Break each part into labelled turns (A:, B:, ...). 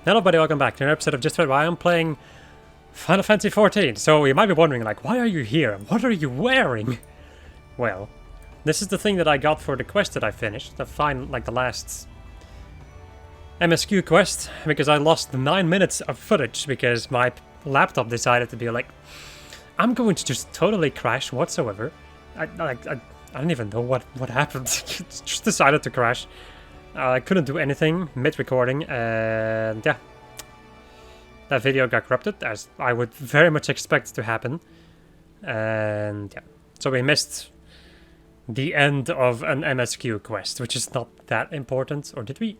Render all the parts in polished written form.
A: Hello everybody, welcome back to another episode of Just Why I'm playing Final Fantasy XIV. So you might be wondering, like, why are you here? What are you wearing? Well, this is the thing that I got for the quest that I finished, the last MSQ quest, because I lost 9 minutes of footage because my laptop decided to be like, I'm going to just totally crash whatsoever. I don't even know what happened. It just decided to crash. I couldn't do anything mid-recording, and yeah. That video got corrupted, as I would very much expect to happen. And yeah. So we missed the end of an MSQ quest, which is not that important. Or did we?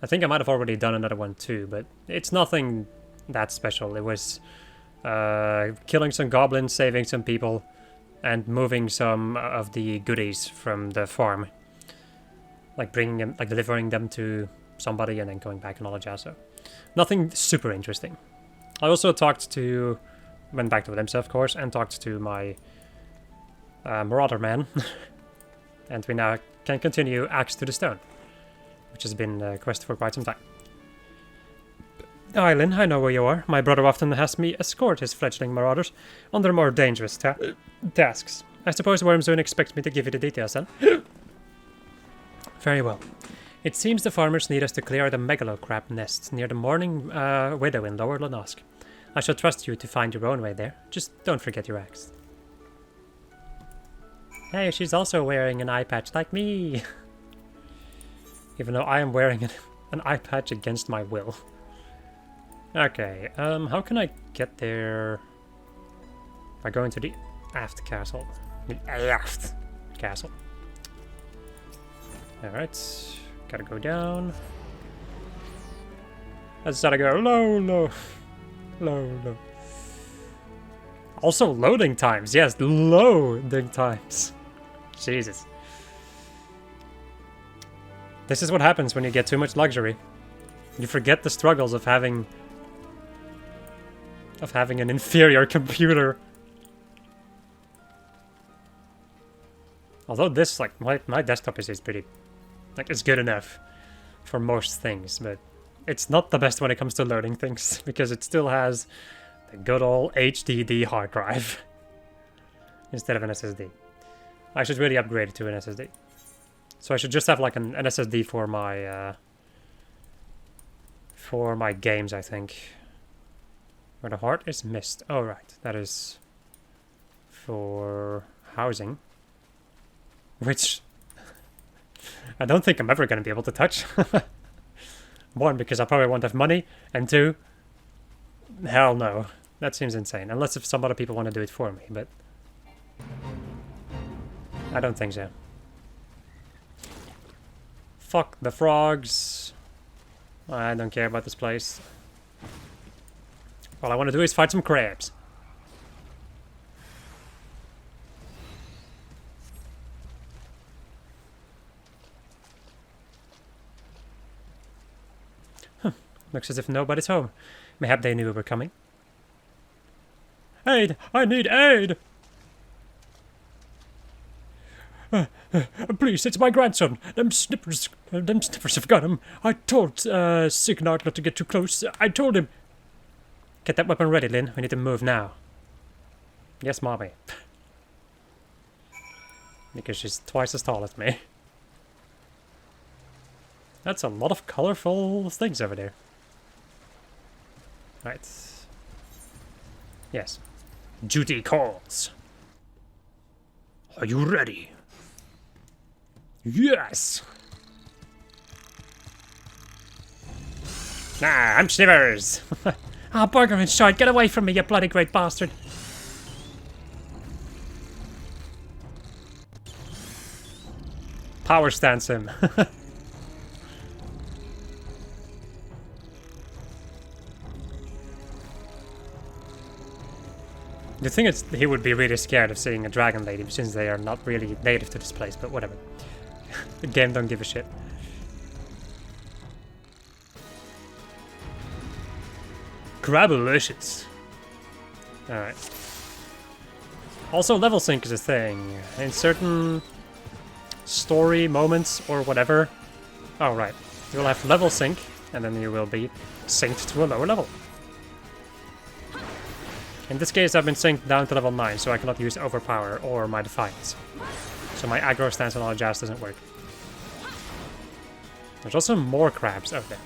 A: I think I might have already done another one too, but it's nothing that special. It was killing some goblins, saving some people, and moving some of the goodies from the farm. Like bringing them, like delivering them to somebody and then going back and all that jazz. So nothing super interesting. I also went back to Limsa, of course, and talked to my Marauder man. And we now can continue Axe to the Stone, which has been a quest for quite some time. Eileen, I know where you are. My brother often has me escort his fledgling marauders on their more dangerous tasks. I suppose Wormzone expects me to give you the details then. Very well. It seems the farmers need us to clear the megalocrab nests near the Morning Widow in Lower Lonosk. I shall trust you to find your own way there. Just don't forget your axe. Hey, she's also wearing an eye patch like me. Even though I am wearing an eye patch against my will. Okay, how can I get there? By going to the Aft Castle. The Aft Castle. Alright, gotta go down. I just gotta go low. Also loading times, yes, loading times. Jesus. This is what happens when you get too much luxury. You forget the struggles of having an inferior computer. Although this, like, my desktop is pretty... Like, it's good enough for most things, but it's not the best when it comes to loading things, because it still has the good old HDD hard drive instead of an SSD. I should really upgrade it to an SSD. So I should just have, like, an SSD for my games, I think. Where the heart is missed. Oh, right. That is for housing. Which... I don't think I'm ever going to be able to touch. One, because I probably won't have money, and two, hell no. That seems insane. Unless if some other people want to do it for me, but... I don't think so. Fuck the frogs. I don't care about this place. All I want to do is fight some crabs. Looks as if nobody's home. Mayhap they knew we were coming. Aid! I need aid! Please, it's my grandson. Them snippers have got him. I told Signard not to get too close. I told him. Get that weapon ready, Lynn. We need to move now. Yes, mommy. Because she's twice as tall as me. That's a lot of colorful things over there. Right. Yes. Duty calls. Are you ready? Yes! Nah, I'm Shivers! Ah, Burger and Shite, get away from me, you bloody great bastard! Power stance him. The thing is, he would be really scared of seeing a dragon lady, since they are not really native to this place, but whatever. The game don't give a shit. Crabalicious. Alright. Also, level sync is a thing. In certain story moments or whatever. Oh, right. You'll have level sync and then you will be synced to a lower level. In this case, I've been synced down to level 9, so I cannot use Overpower or my Defiance. So my aggro stance and all jazz doesn't work. There's also more crabs out there.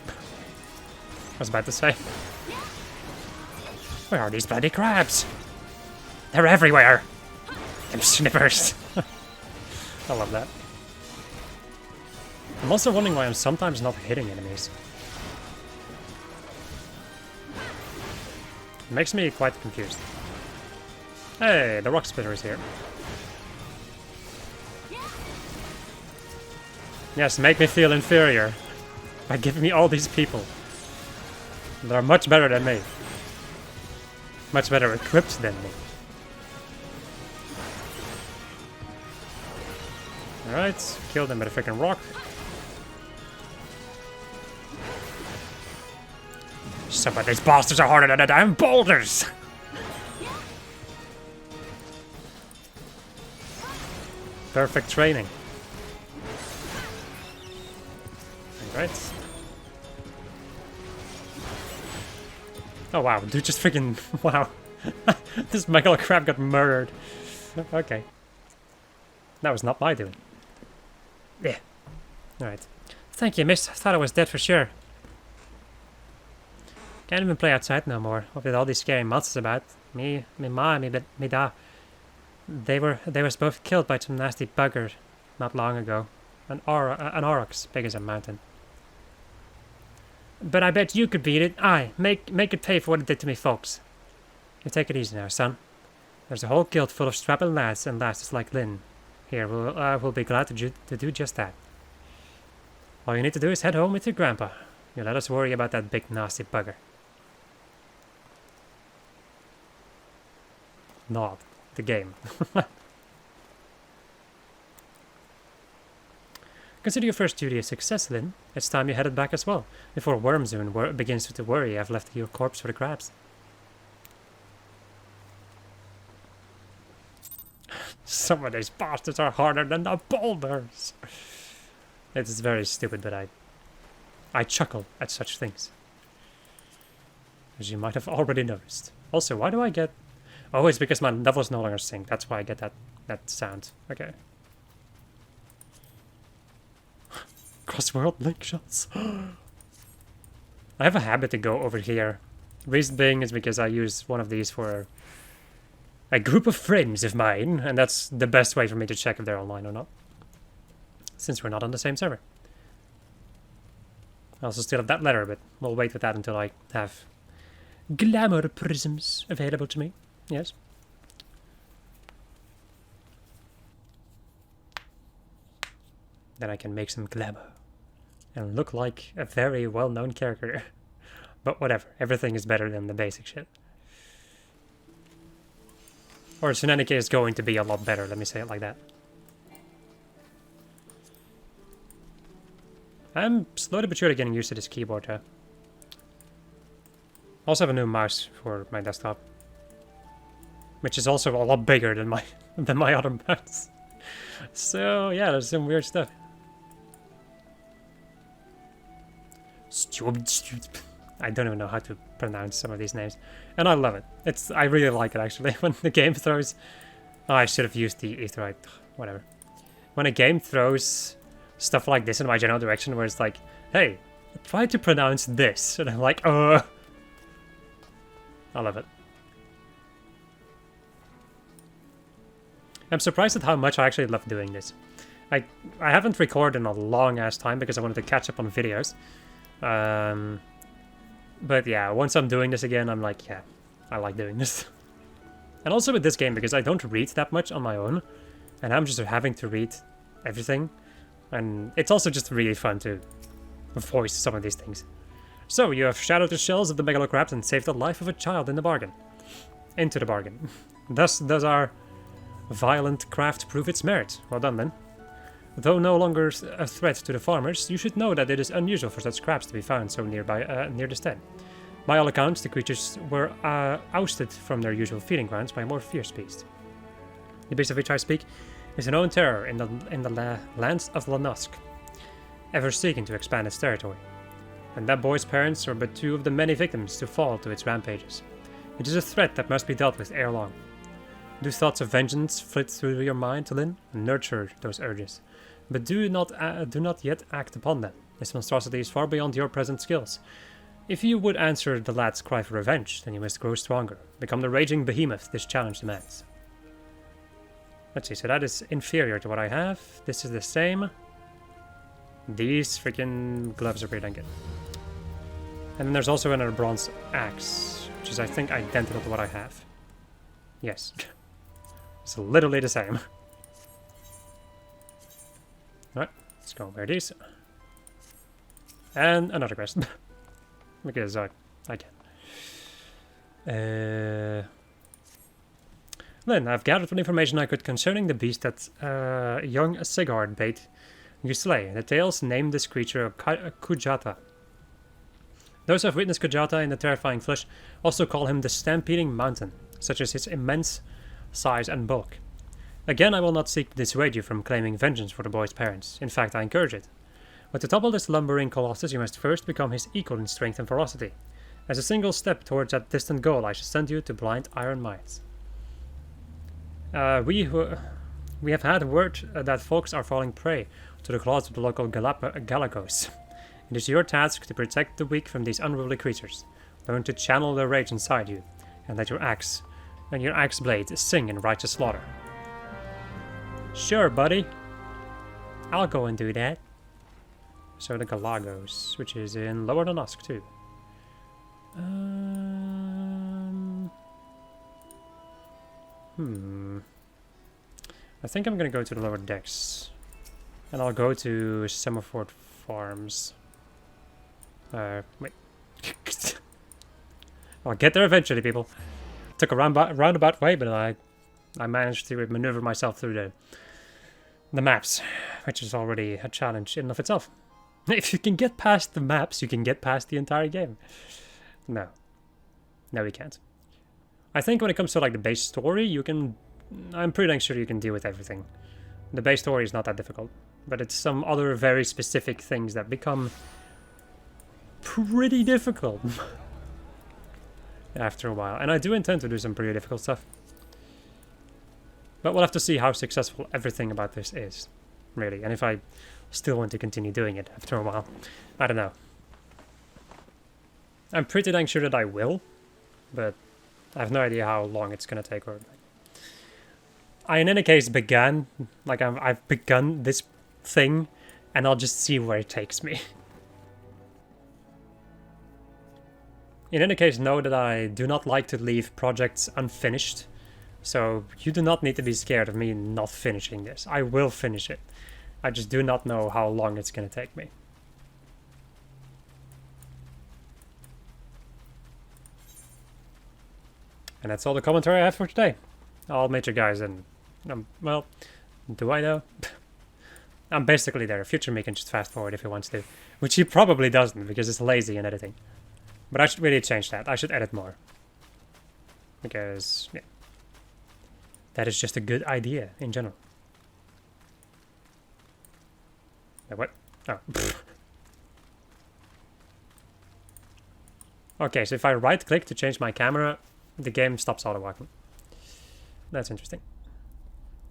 A: I was about to say. Where are these bloody crabs? They're everywhere! Them snippers! I love that. I'm also wondering why I'm sometimes not hitting enemies. It makes me quite confused. Hey, the rock splitter is here. Yes, make me feel inferior by giving me all these people. They're much better than me. Much better equipped than me. Alright, kill them with a freaking rock. Some of these bastards are harder than the damn boulders! Perfect training. Alright. Oh wow, dude just freaking... wow. This mega crab got murdered. Okay. That was not my doing. Yeah. Alright. Thank you, miss. I thought I was dead for sure. Can't even play outside no more. With all these scary monsters about. Me ma, me da. They was both killed by some nasty bugger not long ago. An aurochs big as a mountain. But I bet you could beat it. Aye, make it pay for what it did to me folks. You take it easy now, son. There's a whole guild full of strapping lads and lasses like Lynn. Here, we'll be glad to do just that. All you need to do is head home with your grandpa. You let us worry about that big nasty bugger. Not the game. Consider your first duty a success, Lynn. It's time you headed back as well, before Wormzone begins to worry I've left your corpse for the crabs. Some of these bastards are harder than the boulders. It is very stupid, but I chuckle at such things. As you might have already noticed. Also, why do I get... Oh, it's because my level is no longer synced. That's why I get that sound. Okay. Crossworld link shots. I have a habit to go over here. Reason being is because I use one of these for a group of friends of mine, and that's the best way for me to check if they're online or not. Since we're not on the same server. I also still have that letter, but we'll wait with that until I have glamour prisms available to me. Yes. Then I can make some glamour and look like a very well-known character. But whatever, everything is better than the basic shit. Or it's in any case going to be a lot better, let me say it like that. I'm slowly but surely getting used to this keyboard. I also have a new mouse for my desktop, which is also a lot bigger than my other mouse. So yeah, there's some weird stuff. I don't even know how to pronounce some of these names, and I love it. I really like it actually. When the game throws, oh, I should have used the etherite. Whatever. When a game throws stuff like this in my general direction, where it's like, hey, try to pronounce this, and I'm like, I love it. I'm surprised at how much I actually love doing this. I haven't recorded in a long ass time because I wanted to catch up on videos. But yeah, once I'm doing this again, I'm like, yeah, I like doing this. And also with this game, because I don't read that much on my own, and I'm just having to read everything, and it's also just really fun to voice some of these things. So, you have shattered the shells of the megalocrabs and saved the life of a child in the bargain. Into the bargain. Thus does our violent craft prove its merit. Well done, then. Though no longer a threat to the farmers, you should know that it is unusual for such crabs to be found so nearby, near the stead. By all accounts, the creatures were ousted from their usual feeding grounds by a more fierce beast. The beast of which I speak is a known terror in the lands of Lanosk, ever seeking to expand its territory. and that boy's parents are but two of the many victims to fall to its rampages. It is a threat that must be dealt with ere long. Do thoughts of vengeance flit through your mind, Lynn? Nurture those urges, but do not yet act upon them. This monstrosity is far beyond your present skills. If you would answer the lad's cry for revenge, then you must grow stronger. Become the raging behemoth this challenge demands. Let's see, so that is inferior to what I have. This is the same. These freaking gloves are pretty dang good. And then there's also another bronze axe, which is, I think, identical to what I have. Yes. It's literally the same. Alright, let's go wear these. And another quest. Because I can. Then I've gathered what information I could concerning the beast that young Sigurd bade you slay. The tales name this creature Kujata. Those who have witnessed Kujata in the terrifying flesh also call him the Stampeding Mountain, such as his immense size and bulk. Again, I will not seek to dissuade you from claiming vengeance for the boy's parents. In fact, I encourage it. But to topple this lumbering colossus, you must first become his equal in strength and ferocity. As a single step towards that distant goal, I shall send you to blind iron mines. We have had word that folks are falling prey to the claws of the local Galagos. It is your task to protect the weak from these unruly creatures. Learn to channel the rage inside you, and let your axe blade sing in righteous slaughter. Sure, buddy. I'll go and do that. So the Galagos, which is in Lower Donetsk too. I think I'm gonna go to the lower decks. And I'll go to Semaphore Farms. Wait. I'll get there eventually, people. Took a roundabout way, but I managed to maneuver myself through the maps, which is already a challenge in and of itself. If you can get past the maps, you can get past the entire game. No. No, we can't. I think when it comes to like the base story, you can... I'm pretty dang sure you can deal with everything. The base story is not that difficult. But it's some other very specific things that become pretty difficult after a while. And I do intend to do some pretty difficult stuff. But we'll have to see how successful everything about this is, really. And if I still want to continue doing it after a while. I don't know. I'm pretty dang sure that I will, but I have no idea how long it's going to take. Or I, in any case, I've begun this thing, and I'll just see where it takes me. In any case, know that I do not like to leave projects unfinished, so you do not need to be scared of me not finishing this. I will finish it. I just do not know how long it's going to take me. And that's all the commentary I have for today. I'll meet you guys in... well, do I know? I'm basically there. Future me can just fast forward if he wants to. Which he probably doesn't, because it's lazy in editing. But I should really change that. I should edit more. Because, yeah. That is just a good idea, in general. What? Oh. Okay, so if I right-click to change my camera, the game stops auto-walking. That's interesting.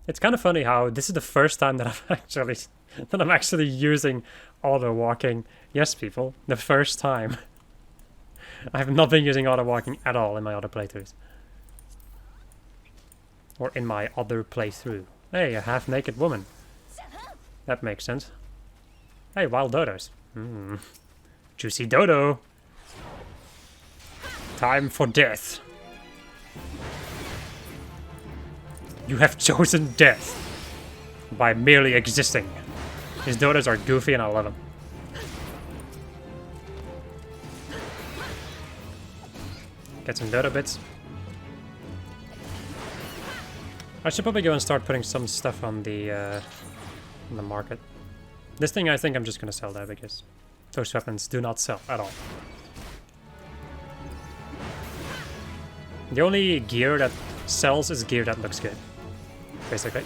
A: It's kind of funny how this is the first time that I'm actually using auto-walking. Yes, people, the first time. I have not been using auto-walking at all in my other playthroughs. Or in my other playthrough. Hey, a half-naked woman. That makes sense. Hey, wild dodos. Juicy dodo. Time for death. You have chosen death by merely existing. His dodos are goofy and I love them. Get some dodo bits. I should probably go and start putting some stuff on the market. This thing I think I'm just gonna sell though, because those weapons do not sell at all. The only gear that sells is gear that looks good, basically.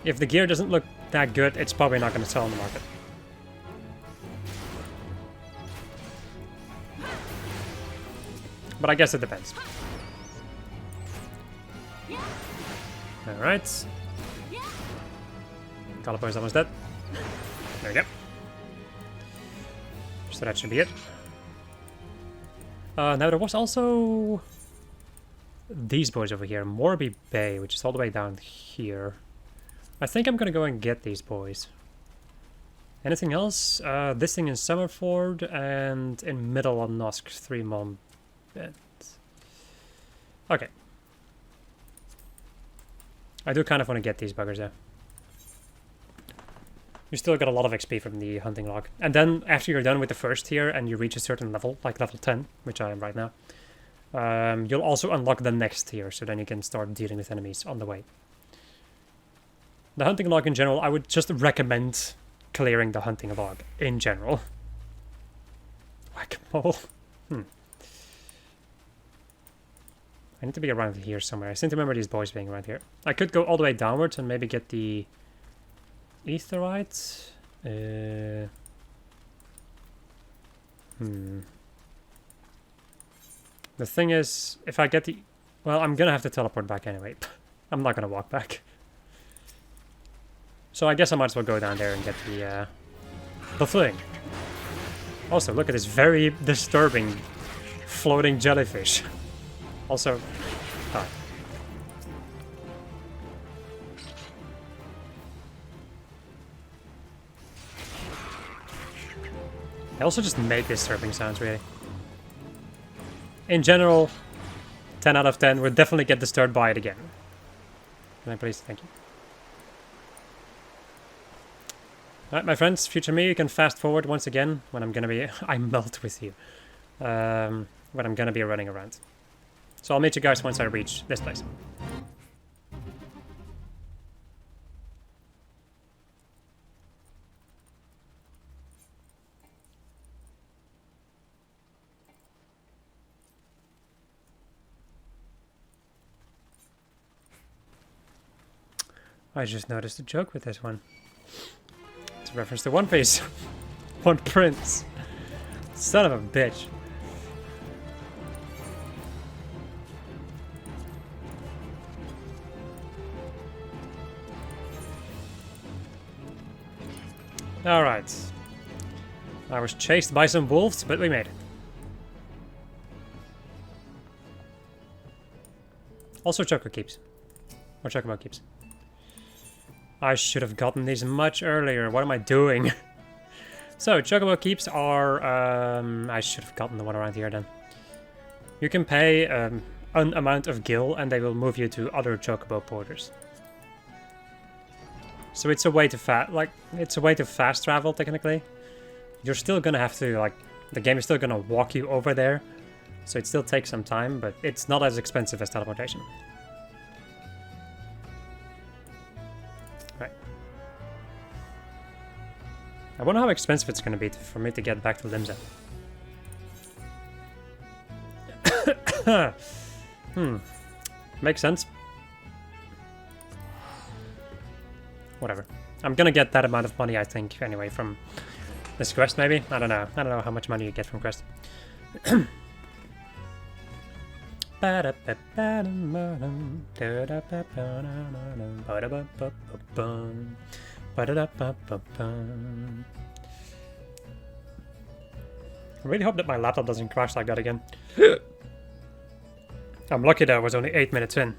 A: If the gear doesn't look that good, it's probably not gonna sell on the market. but I guess it depends. Alright. Calipo is almost dead. There we go. So that should be it. Now there was also these boys over here, Morby Bay, which is all the way down here. I think I'm gonna go and get these boys. Anything else? This thing in Summerford and in Middle on Nosk, 3 Mom Bent. Okay. I do kind of want to get these buggers though. You still got a lot of XP from the hunting log. And then after you're done with the first tier and you reach a certain level, like level 10, which I am right now, you'll also unlock the next tier, so then you can start dealing with enemies on the way. The hunting log in general, I would just recommend clearing the hunting log in general. Whack-a-mole. I need to be around here somewhere. I seem to remember these boys being around here. I could go all the way downwards and maybe get the Aetheryte. The thing is, if I get the... Well, I'm gonna have to teleport back anyway. I'm not gonna walk back. So I guess I might as well go down there and get the thing. Also, look at this very disturbing floating jellyfish. Also, hi. I also just make this surfing sounds, really. In general, 10 out of 10 would definitely get disturbed by it again. Can I please? Thank you. Alright, my friends, future me, you can fast forward once again when I'm gonna be... I melt with you. When I'm gonna be running around. So I'll meet you guys once I reach this place. I just noticed a joke with this one. It's a reference to One Piece. One Prince. Son of a bitch. Alright. I was chased by some wolves, but we made it. Also Choco Keeps. Or Chocobo Keeps. I should have gotten these much earlier. What am I doing? So, Chocobo Keeps are... I should have gotten the one around here then. You can pay an amount of gil and they will move you to other Chocobo porters. So it's a way to fast travel, technically. You're still gonna have to, like... The game is still gonna walk you over there. So it still takes some time, but it's not as expensive as teleportation. I wonder how expensive it's going to be for me to get back to Limsa. Makes sense. Whatever. I'm going to get that amount of money, I think, anyway, from this quest, maybe? I don't know. I don't know how much money you get from quest. I really hope that my laptop doesn't crash like that again. I'm lucky that I was only 8 minutes in.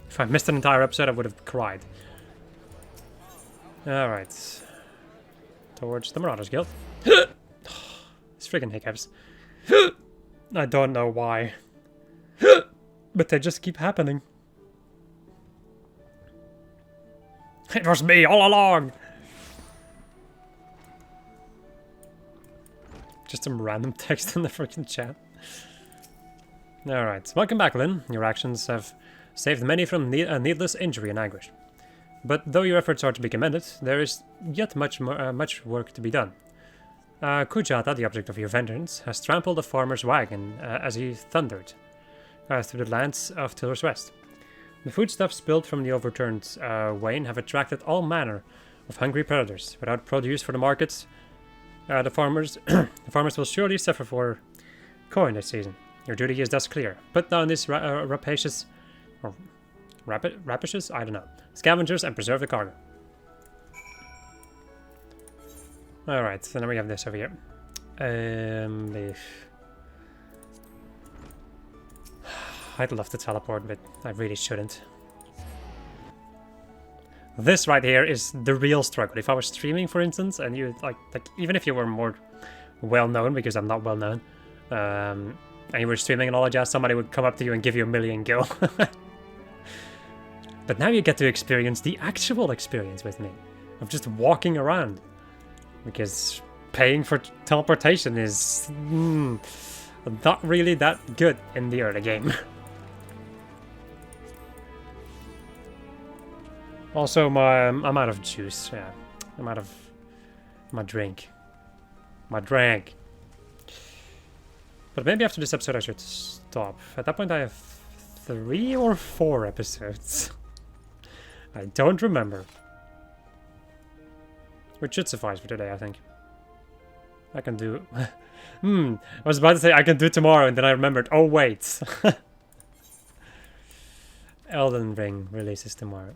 A: If I missed an entire episode, I would have cried. Alright. Towards the Marauders Guild. It's friggin' hiccups. I don't know why. But they just keep happening. It was me all along! Just some random text in the freaking chat. Alright, welcome back, Lynn. Your actions have saved many from needless injury and anguish. But though your efforts are to be commended, there is yet much work to be done. Kujata, the object of your vengeance, has trampled a farmer's wagon as he thundered through the lands of Tiller's West. The foodstuffs spilled from the overturned wain have attracted all manner of hungry predators. Without produce for the markets, the farmers will surely suffer for coin this season. Your duty is thus clear. Put down these rapacious... or rapacious? I don't know. Scavengers and preserve the cargo. Alright, so then we have this over here. I'd love to teleport, but I really shouldn't. This right here is the real struggle. If I was streaming, for instance, and you like even if you were more well-known, because I'm not well-known, and you were streaming and all that jazz, somebody would come up to you and give you a million gil. But now you get to experience the actual experience with me, of just walking around. Because paying for teleportation is not really that good in the early game. Also, I'm out of juice. Yeah, I'm out of my drink. My drink. But maybe after this episode I should stop. At that point I have 3 or 4 episodes. I don't remember. Which should suffice for today, I think. I can do... I was about to say I can do tomorrow, and then I remembered. Oh, wait. Elden Ring releases tomorrow.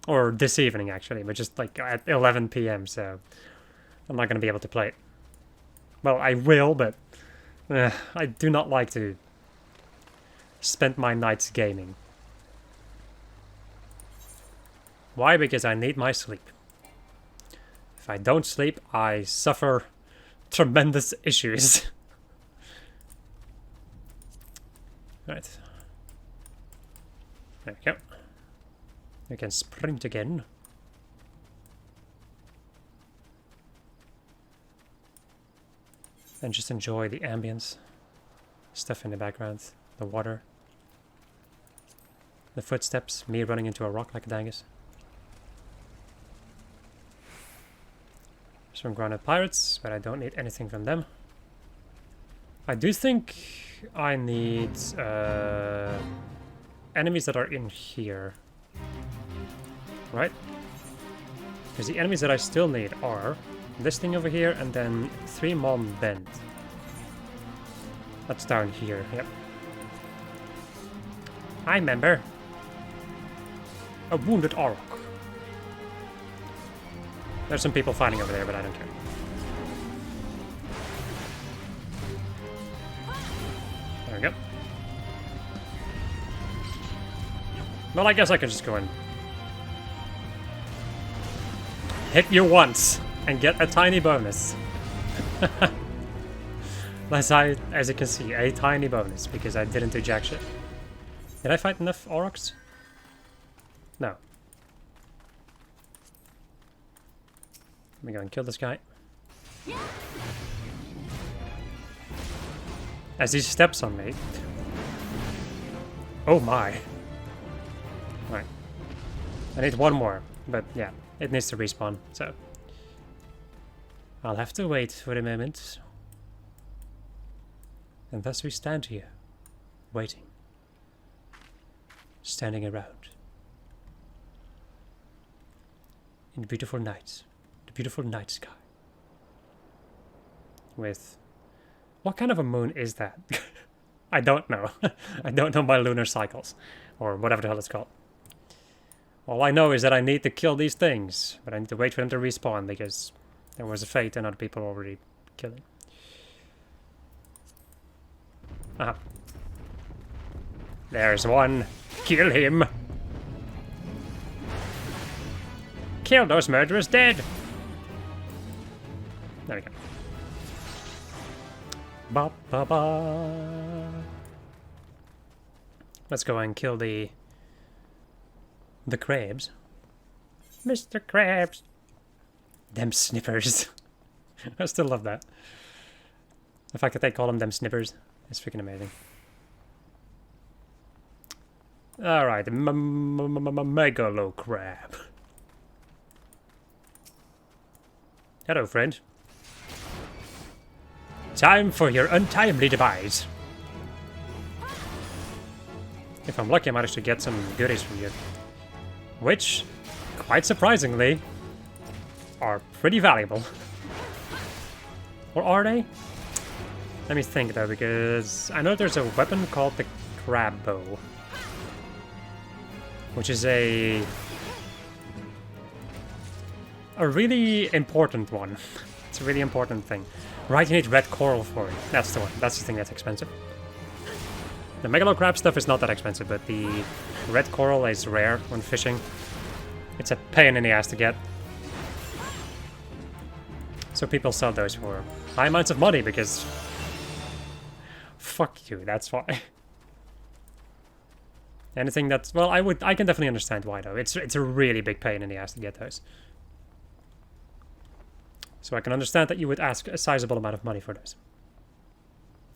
A: Or this evening, actually, but just like at 11 PM, so I'm not going to be able to play it. Well, I will, but I do not like to spend my nights gaming. Why? Because I need my sleep. If I don't sleep, I suffer tremendous issues. Right. There we go. We can sprint again. And just enjoy the ambience. Stuff in the background. The water. The footsteps. Me running into a rock like a dangus. Some grounded pirates, but I don't need anything from them. I do think I need enemies that are in here. Right? Because the enemies that I still need are this thing over here and then 3 Mon Bend. That's down here, yep. I remember. A wounded Orc. There's some people fighting over there, but I don't care. There we go. Well, I guess I could just go and hit you once and get a tiny bonus. As you can see, a tiny bonus, because I didn't do jack shit. Did I fight enough Aurochs? No. Let me go and kill this guy. As he steps on me. Oh my. Right. I need one more, but yeah, it needs to respawn, so I'll have to wait for a moment. And thus we stand here, waiting. Standing around. In the beautiful night. The beautiful night sky. With... what kind of a moon is that? I don't know. I don't know my lunar cycles. Or whatever the hell it's called. All I know is that I need to kill these things. But I need to wait for them to respawn because there was a fate and other people already killing. Aha. There's one. Kill him. Kill those murderers dead. There we go. Ba ba ba. Let's go and kill the crabs. Mr. Krabs. Them snippers. I still love that. The fact that they call them snippers is freaking amazing. Alright, the megalo crab. Hello, friend. Time for your untimely demise. If I'm lucky, I might actually get some goodies from you. Which, quite surprisingly, are pretty valuable. Or are they? Let me think though, because I know there's a weapon called the crab bow, which is a really important one. It's a really important thing. Right, you need red coral for it. That's the one. That's the thing that's expensive. The megalo crab stuff is not that expensive, but the red coral is rare when fishing. It's a pain in the ass to get. So people sell those for high amounts of money because... Fuck you, that's why. Anything that's... Well, I can definitely understand why though. It's a really big pain in the ass to get those. So I can understand that you would ask a sizable amount of money for those.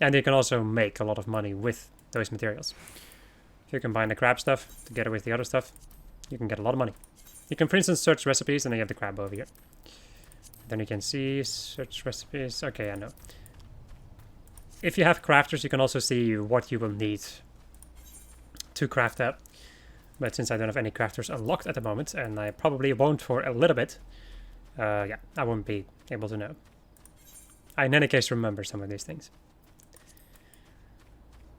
A: And you can also make a lot of money with those materials. If you combine the crab stuff together with the other stuff, you can get a lot of money. You can, for instance, search recipes, and then you have the crab over here. Then you can see, search recipes. Okay, I know. If you have crafters, you can also see what you will need to craft that. But since I don't have any crafters unlocked at the moment, and I probably won't for a little bit, yeah, I won't be able to know. I, in any case, remember some of these things.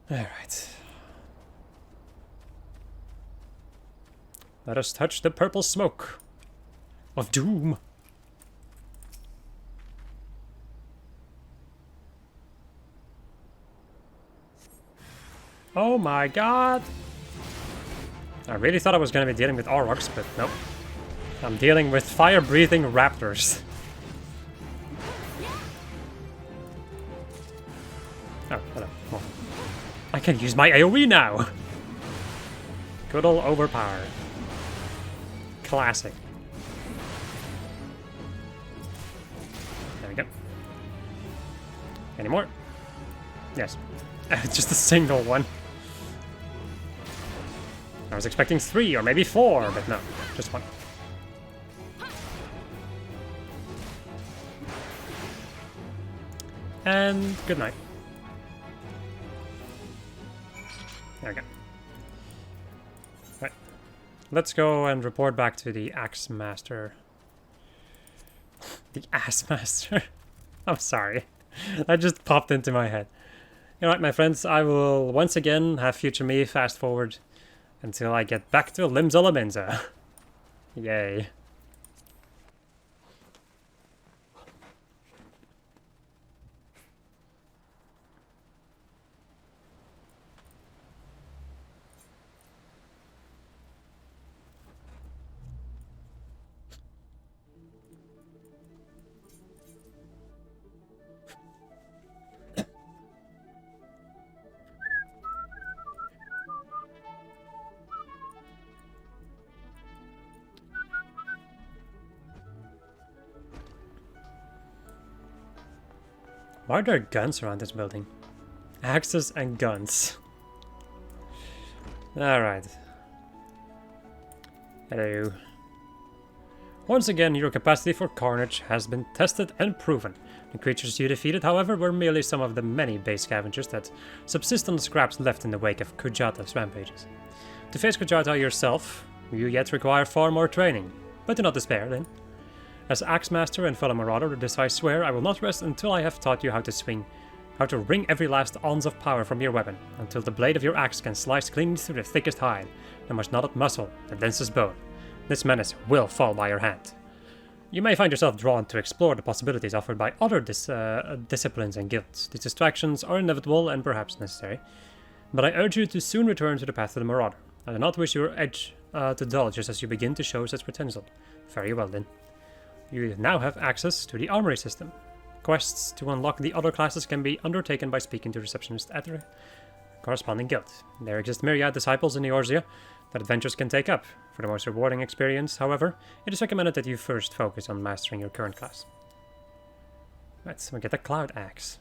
A: Alright. Let us touch the purple smoke of doom. Oh my god! I really thought I was going to be dealing with Aurochs, but nope. I'm dealing with fire-breathing raptors. Oh, hello. Oh. I can use my AoE now! Good ol' overpower. Classic. There we go. Any more? Yes. Just a single one. I was expecting 3 or maybe 4, but no, just 1. And good night. There we go. Right. Let's go and report back to the Axe Master. The Ass Master. I'm sorry. That just popped into my head. Alright, my friends, I will once again have future me fast forward until I get back to Limsa Lominsa. Yay. Why are there guns around this building? Axes and guns. Alright. Hello. Once again, your capacity for carnage has been tested and proven. The creatures you defeated, however, were merely some of the many base scavengers that subsist on the scraps left in the wake of Kujata's rampages. To face Kujata yourself, you yet require far more training. But do not despair, then. As Axe Master and fellow Marauder, this I swear I will not rest until I have taught you how to wring every last ounce of power from your weapon, until the blade of your axe can slice clean through the thickest hide, the most knotted muscle, the densest bone. This menace will fall by your hand. You may find yourself drawn to explore the possibilities offered by other disciplines and guilds. These distractions are inevitable and perhaps necessary, but I urge you to soon return to the path of the Marauder. I do not wish your edge to dull just as you begin to show such potential. Very well then. You now have access to the armory system. Quests to unlock the other classes can be undertaken by speaking to receptionists at the corresponding guild. There exist myriad disciples in Eorzea that adventures can take up. For the most rewarding experience, however, it is recommended that you first focus on mastering your current class. Let's get a Cloud Axe.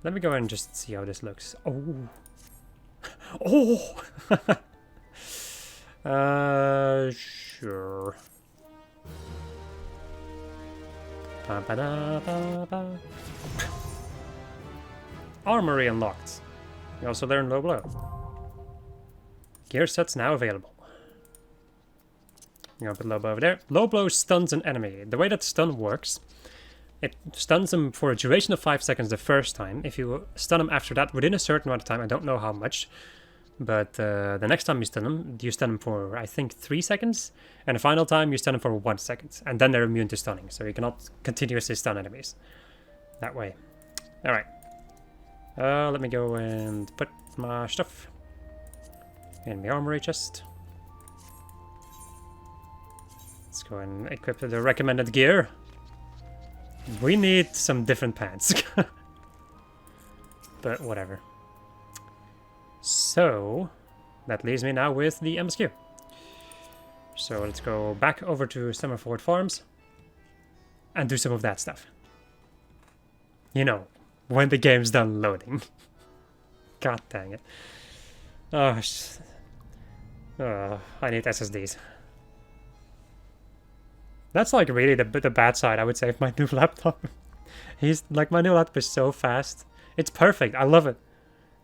A: Let me go and just see how this looks. Oh! Oh! Sure. Ba -ba -da -ba -ba. Armory unlocked. You also learn Low Blow. Gear sets now available. I'm gonna put Low Blow over there. Low Blow stuns an enemy. The way that stun works It stuns them for a duration of 5 seconds the first time. If you stun them after that within a certain amount of time, I don't know how much, but the next time you stun them for, I think, 3 seconds, and the final time you stun them for 1 second, and then they're immune to stunning, so you cannot continuously stun enemies that way. Alright. Let me go and put my stuff in my armory chest. Let's go and equip the recommended gear. We need some different pants. But whatever. So, that leaves me now with the MSQ. So let's go back over to Summerford Farms and do some of that stuff. You know, when the game's done loading. God dang it. Oh, I need SSDs. That's like really the bad side, I would say, of my new laptop. My new laptop is so fast. It's perfect, I love it.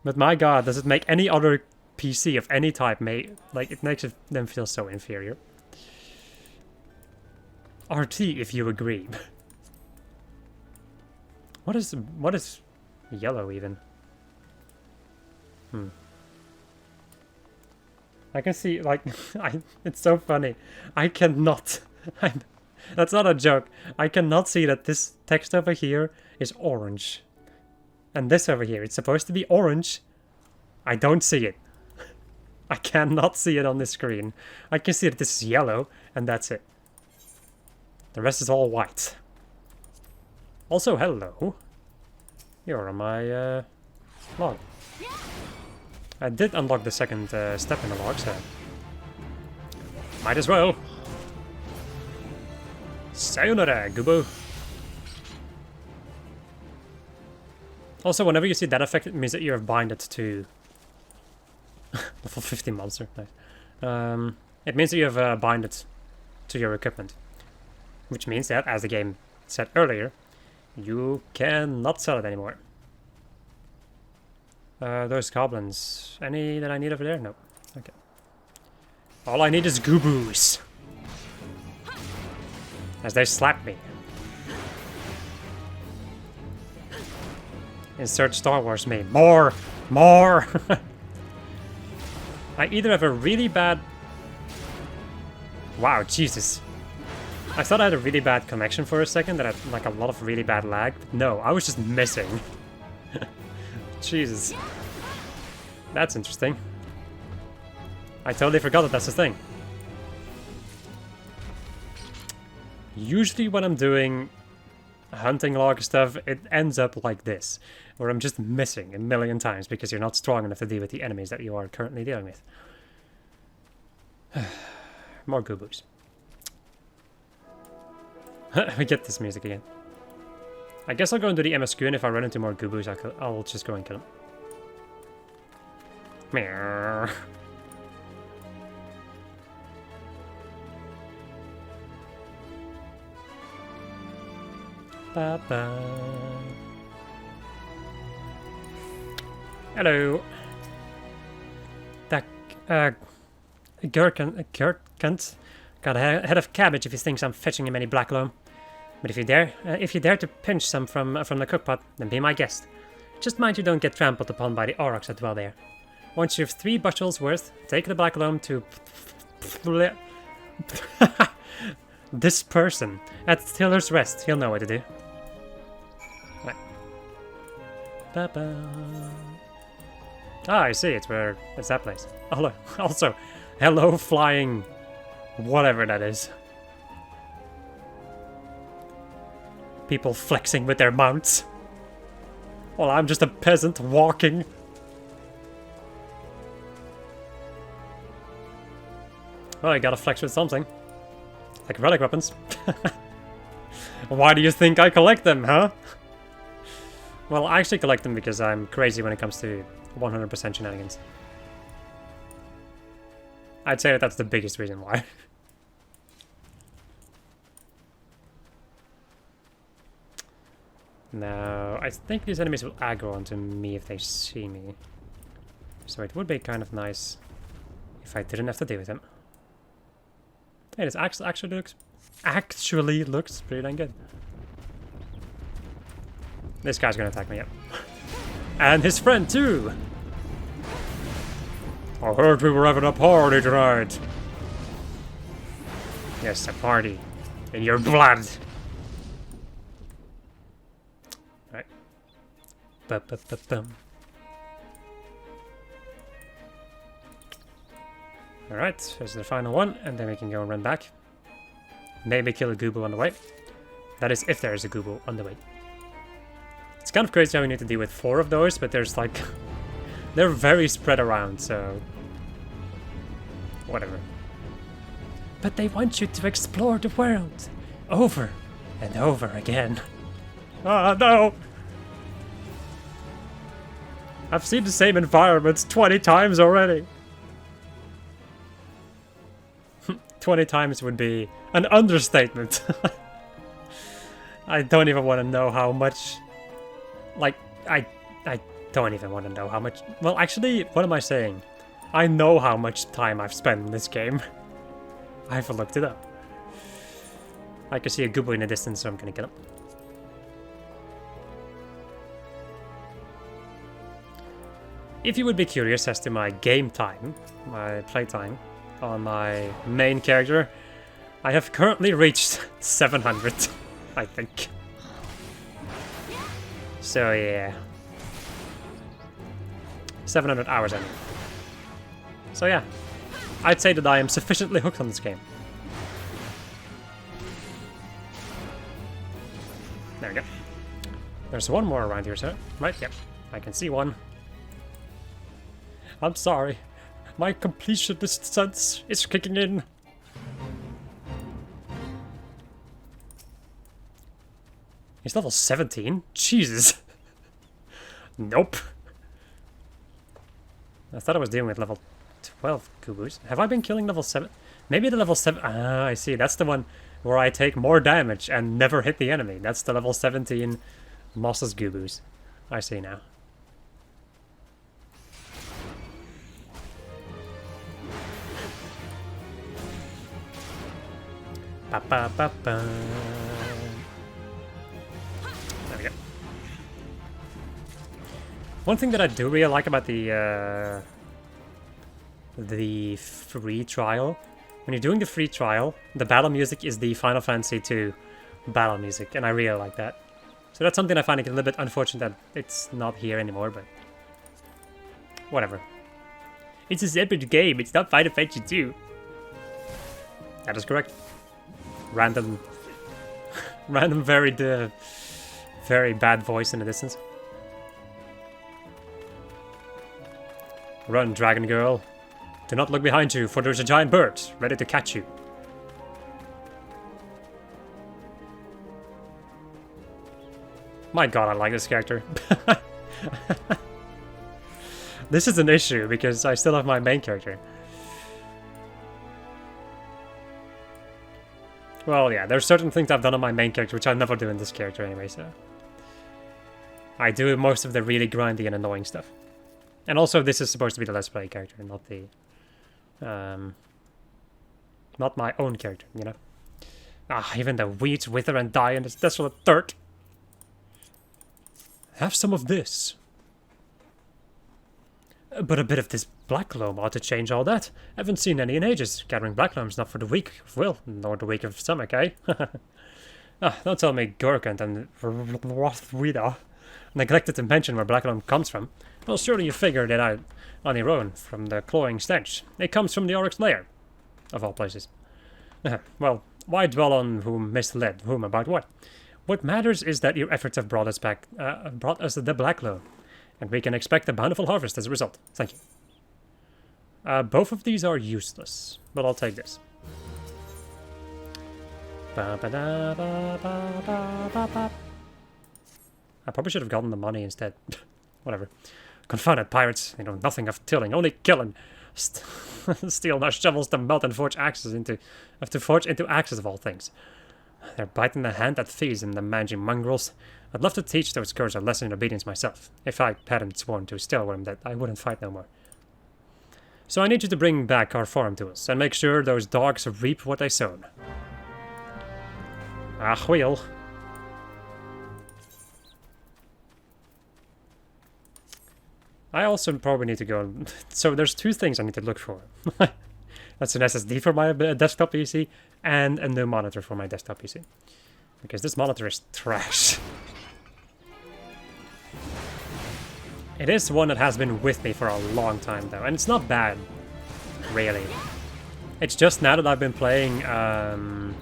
A: But my god, does it make any other PC of any type, it makes them feel so inferior. RT, if you agree. What is yellow even? I can see, it's so funny. I cannot... That's not a joke. I cannot see that this text over here is orange. And this over here, it's supposed to be orange. I don't see it. I cannot see it on the screen. I can see that this is yellow, and that's it. The rest is all white. Also, hello. You're on my log. I did unlock the second step in the log, so... might as well. Sayonara, Gubo. Also, whenever you see that effect, it means that you have binded to... level 50 monster, nice. It means that you have binded to your equipment. Which means that, as the game said earlier, you cannot sell it anymore. Those goblins. Any that I need over there? No. Okay. All I need is Gubus. As they slap me. Insert Star Wars meme. More! More! I either have a really bad... Wow, Jesus. I thought I had a really bad connection for a second, that I had like a lot of really bad lag. But no, I was just missing. Jesus. That's interesting. I totally forgot that that's a thing. Usually when I'm doing hunting log stuff, it ends up like this. Where I'm just missing a million times because you're not strong enough to deal with the enemies that you are currently dealing with. More Gubus. We get this music again. I guess I'll go into the MSQ, and if I run into more Gubus, I'll just go and kill them. Meow. Ba-ba. Hello. That Gurkant got a head of cabbage if he thinks I'm fetching him any black loam. But if you dare to pinch some from the cookpot, then be my guest. Just mind you don't get trampled upon by the aurochs that dwell there. Once you have 3 bushels worth, take the black loam to this person at Tiller's Rest. He'll know what to do. Right. Ba-ba. Ah, I see. It's that place. Also, hello, flying, whatever that is. People flexing with their mounts. Well, I'm just a peasant walking. Well, I gotta flex with something. Like relic weapons. Why do you think I collect them, huh? Well, I actually collect them because I'm crazy when it comes to 100% shenanigans. I'd say that that's the biggest reason why. Now, I think these enemies will aggro onto me if they see me. So it would be kind of nice if I didn't have to deal with them. Hey, this actually looks pretty dang good. This guy's gonna attack me, yep. And his friend too! I heard we were having a party tonight. Yes, a party. In your blood. Right. Ba-ba-ba-bum. Alright, there's the final one, and then we can go and run back. Maybe kill a Google on the way. That is, if there is a Google on the way. It's kind of crazy how we need to deal with 4 of those, but there's like... they're very spread around, so... whatever. But they want you to explore the world. Over and over again. Ah, no! I've seen the same environments 20 times already. 20 times would be an understatement. I don't even want to know how much... like, I don't even want to know how much... well, actually, what am I saying? I know how much time I've spent in this game. I haven't looked it up. I can see a Google in the distance, so I'm gonna kill him. If you would be curious as to my game time, my playtime, on my main character, I have currently reached 700, I think. So yeah. 700 hours, I mean. So yeah, I'd say that I am sufficiently hooked on this game. There we go. There's one more around here, sir. Right, yep. I can see one. I'm sorry. My completionist sense is kicking in. He's level 17? Jesus. Nope. I thought I was dealing with level 12 Kubus. Have I been killing level 7? Maybe the level 7... ah, I see. That's the one where I take more damage and never hit the enemy. That's the level 17 Moss's Gubus. I see now. Ba ba ba ba. There we go. One thing that I do really like about the free trial, when you're doing the free trial, the battle music is the Final Fantasy II battle music, and I really like that. So that's something I find a little bit unfortunate that it's not here anymore, but whatever. It's a separate game, it's not Final Fantasy II. That is correct. Random very bad voice in the distance. Run, dragon girl. Do not look behind you, for there's a giant bird ready to catch you. My god, I like this character. This is an issue because I still have my main character. Well, yeah, there's certain things I've done on my main character which I never do in this character anyway, so... I do most of the really grindy and annoying stuff. And also, this is supposed to be the Let's Play character, not the... not my own character, you know? Ah, even the weeds wither and die in this desolate dirt. Have some of this. But a bit of this black loam ought to change all that. Haven't seen any in ages. Gathering black loam's not for the weak of will, nor the weak of stomach, eh? Don't tell me Gurkant and Rothwida neglected to mention where black loam comes from. Well, surely you figured it out on your own from the cloying stench. It comes from the Oryx lair, of all places. Well, why dwell on whom misled whom about what? What matters is that your efforts have brought us the black loam. And we can expect a bountiful harvest as a result. Thank you. Both of these are useless, but I'll take this. I probably should have gotten the money instead. Whatever. Confounded pirates, they know nothing of tilling, only killing. Steal our shovels to melt and forge axes into axes of all things. They're biting the hand that feeds them, the mangy mongrels. I'd love to teach those curs a lesson in obedience myself. If I hadn't sworn to Stillworm that I wouldn't fight no more. So I need you to bring back our farm to us, and make sure those dogs reap what they sown. Ah, wheel. I also probably need to go... So there's two things I need to look for. That's an SSD for my desktop PC and a new monitor for my desktop PC. Because this monitor is trash. It is one that has been with me for a long time though, and it's not bad, really. It's just now that I've been playing, now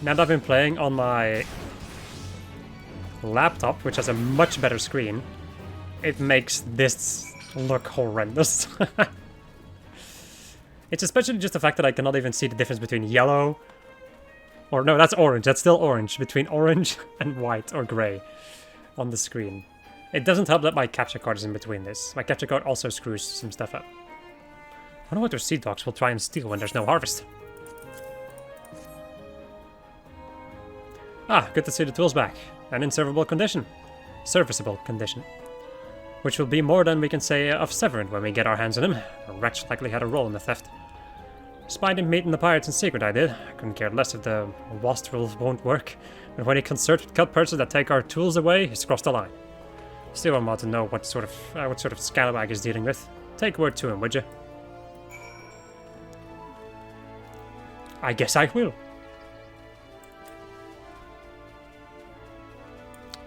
A: that I've been playing on my laptop, which has a much better screen, it makes this look horrendous. It's especially just the fact that I cannot even see the difference between yellow, or no, that's orange, that's still orange, between orange and white or grey on the screen. It doesn't help that my capture card is in between this. My capture card also screws some stuff up. I wonder what their seed dogs will try and steal when there's no harvest. Ah, good to see the tools back, and in serviceable condition. Serviceable condition. Which will be more than we can say of Serpent when we get our hands on him. The wretch likely had a role in the theft. Spied him meeting the pirates in secret, I did. I couldn't care less if the wastrels won't work. But when he consorts with cut persons that take our tools away, he's crossed the line. Still, I want to know what sort of scallywag he's dealing with. Take word to him, would you? I guess I will.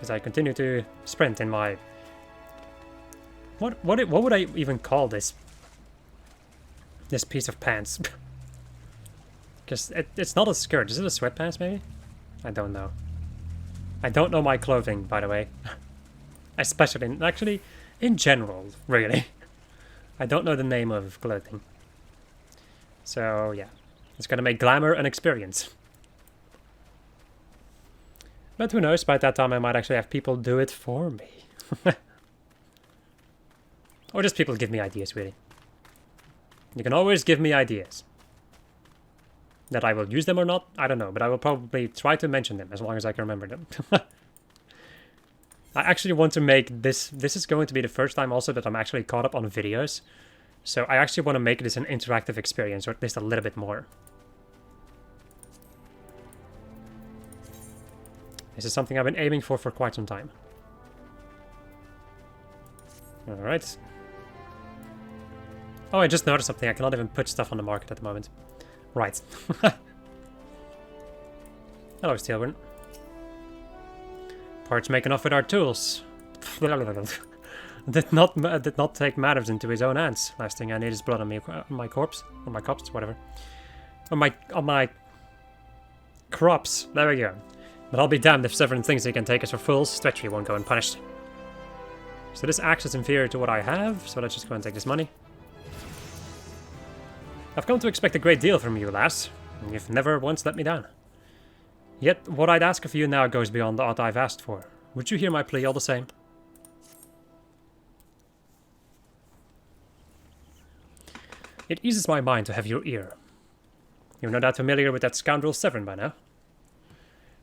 A: As I continue to sprint in my... What would I even call this? This piece of pants? Because it's not a skirt. Is it a sweatpants, maybe? I don't know. I don't know my clothing, by the way. Especially, actually, in general, really. I don't know the name of clothing. So, yeah. It's gonna make glamour an experience. But who knows, by that time I might actually have people do it for me. Or just people give me ideas, really. You can always give me ideas. That I will use them or not, I don't know, but I will probably try to mention them as long as I can remember them. I actually want to make this... This is going to be the first time also that I'm actually caught up on videos. So I actually want to make this an interactive experience, or at least a little bit more. This is something I've been aiming for quite some time. Alright. Oh, I just noticed something. I cannot even put stuff on the market at the moment. Right. Hello, Steelburn. Parts making off with our tools. did not take matters into his own hands. Last thing I need is blood on me, my corpse, on my corpse, whatever. On my crops. There we go. But I'll be damned if Severin thinks he can take us for fools. Treachery won't go unpunished. So this axe is inferior to what I have, so let's just go and take this money. I've come to expect a great deal from you, lass. You've never once let me down. Yet, what I'd ask of you now goes beyond aught I've asked for. Would you hear my plea all the same? It eases my mind to have your ear. You're no doubt familiar with that scoundrel Severin by now.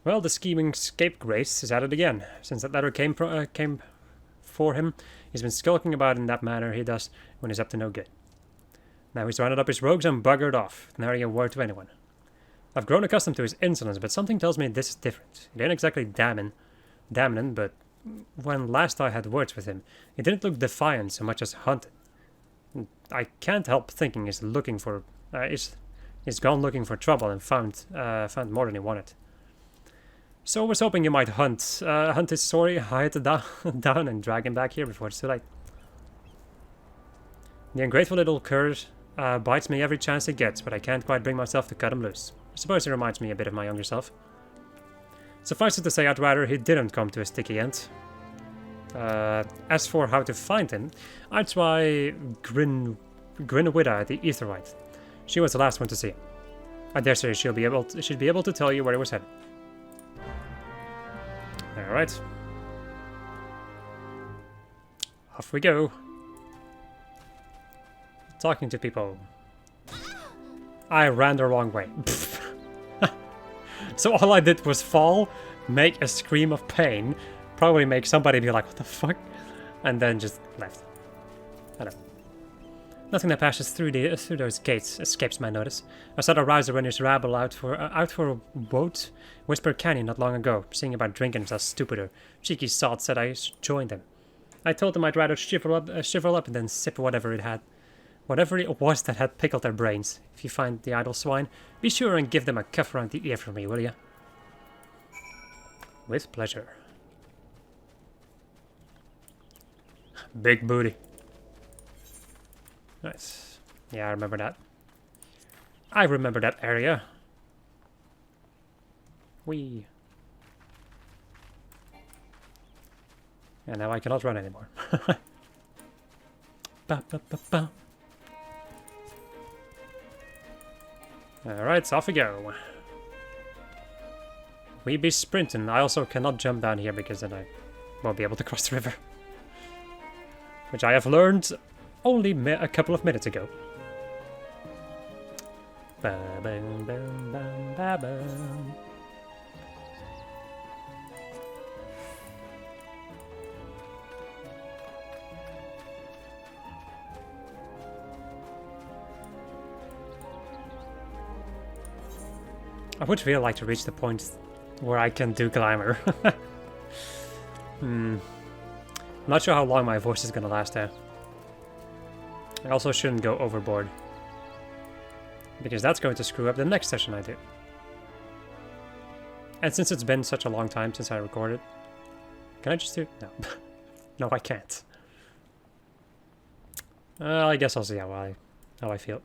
A: Well, the scheming scapegrace is at it again. Since that letter came for him, he's been skulking about in that manner he does when he's up to no good. Now he's rounded up his rogues and buggered off, nary a word to anyone. I've grown accustomed to his insolence, but something tells me this is different. It ain't exactly damning, but when last I had words with him, he didn't look defiant so much as hunted. I can't help thinking he's looking for, he's gone looking for trouble and found more than he wanted. So I was hoping you might hunt his sorry hide down and drag him back here before it's too late. The ungrateful little cur bites me every chance he gets, but I can't quite bring myself to cut him loose. I suppose he reminds me a bit of my younger self. Suffice it to say, I'd rather he didn't come to a sticky end. As for how to find him, I'd try Grinwida the Aetheryte. She was the last one to see him. I dare say she'd be able to tell you where he was headed. Alright. Off we go. Talking to people. I ran the wrong way. So all I did was fall, make a scream of pain, probably make somebody be like, what the fuck? And then just left. I know. Nothing that passes through those gates escapes my notice. I saw the Rouser runners rabble out for a boat, Whisper Canyon not long ago, singing about drinking themselves stupider. Cheeky salt said I should join them. I told them I'd rather shrivel up and then sip whatever it was that had pickled their brains. If you find the idle swine, be sure and give them a cuff around the ear for me, will ya? With pleasure. Big booty. Nice. Yeah, I remember that. I remember that area. Whee. And now I cannot run anymore. Ba, ba, ba, ba. Alright, so off we go. We be sprinting. I also cannot jump down here because then I won't be able to cross the river. Which I have learned only a couple of minutes ago. Ba, bam, bam, bam, ba, bam. I would really like to reach the point where I can do Climber. I'm not sure how long my voice is gonna last there. I also shouldn't go overboard, because that's going to screw up the next session I do. And since it's been such a long time since I recorded, can I just do... No. No, I can't. I guess I'll see how I feel.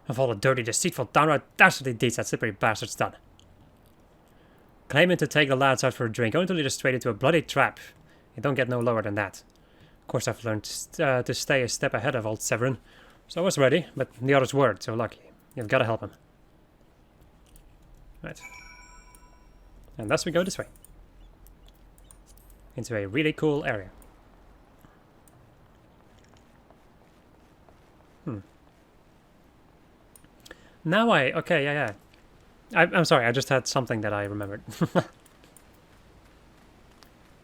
A: Of all the dirty, deceitful, downright dastardly deeds that slippery bastard's done. Claiming to take the lads out for a drink, only to lead us straight into a bloody trap. You don't get no lower than that. Of course, I've learned to stay a step ahead of old Severin, so I was ready, but the others weren't, so lucky. You've got to help him. Right. And thus we go this way. Into a really cool area. Now okay, yeah. I'm sorry, I just had something that I remembered.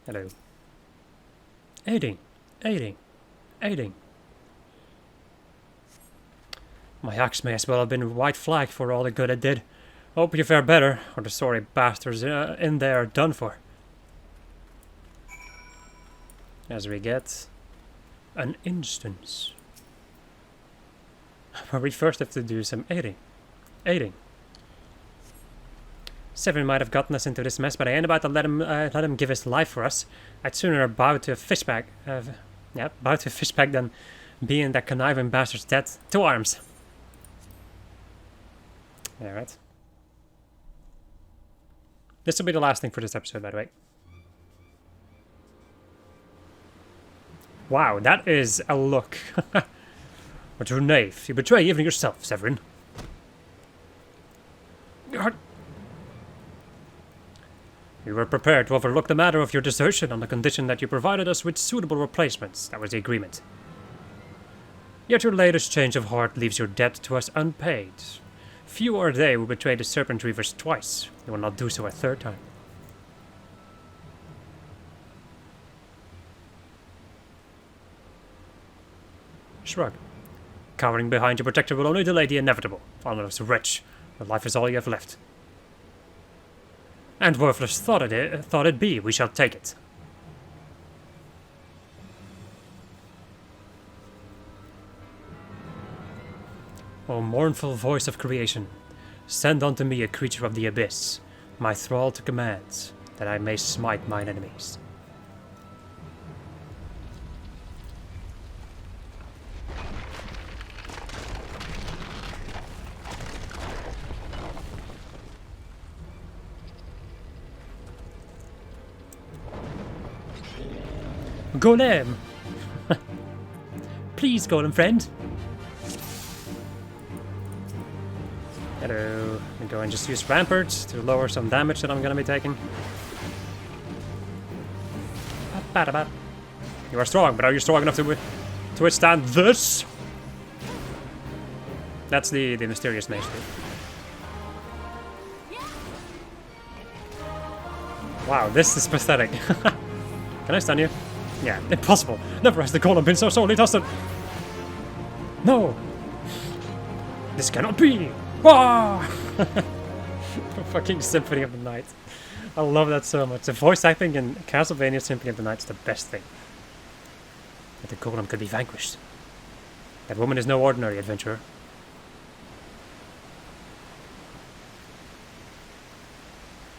A: Hello. Aiding. My axe may as well have been a white flag for all the good it did. Hope you fare better, or the sorry bastards in there are done for. As we get an instance. But we first have to do some aiding. Severin might have gotten us into this mess, but I ain't about to let him give his life for us. I'd sooner bow to a fishbag, than be in that conniving bastard's debt. To arms. Alright. This will be the last thing for this episode, by the way. Wow, that is a look. What a knave. You betray even yourself, Severin. You were prepared to overlook the matter of your desertion on the condition that you provided us with suitable replacements. That was the agreement. Yet your latest change of heart leaves your debt to us unpaid. Few are they who betray the Serpent Reavers twice. You will not do so a third time. Shrug. Cowering behind your protector will only delay the inevitable. Honorless wretch, your life is all you have left. And worthless thought it be, we shall take it. O mournful voice of creation, send unto me a creature of the abyss, my thrall to commands, that I may smite mine enemies. Golem! Please, Golem friend. Hello. I'm going to just use ramparts to lower some damage that I'm going to be taking. You are strong, but are you strong enough to withstand this? That's the mysterious mage. Wow, this is pathetic. Can I stun you? Yeah, impossible. Never has the golem been so sorely tested. No. This cannot be. Wah! Fucking Symphony of the Night. I love that so much. The voice acting in Castlevania Symphony of the Night is the best thing. That the golem could be vanquished. That woman is no ordinary adventurer.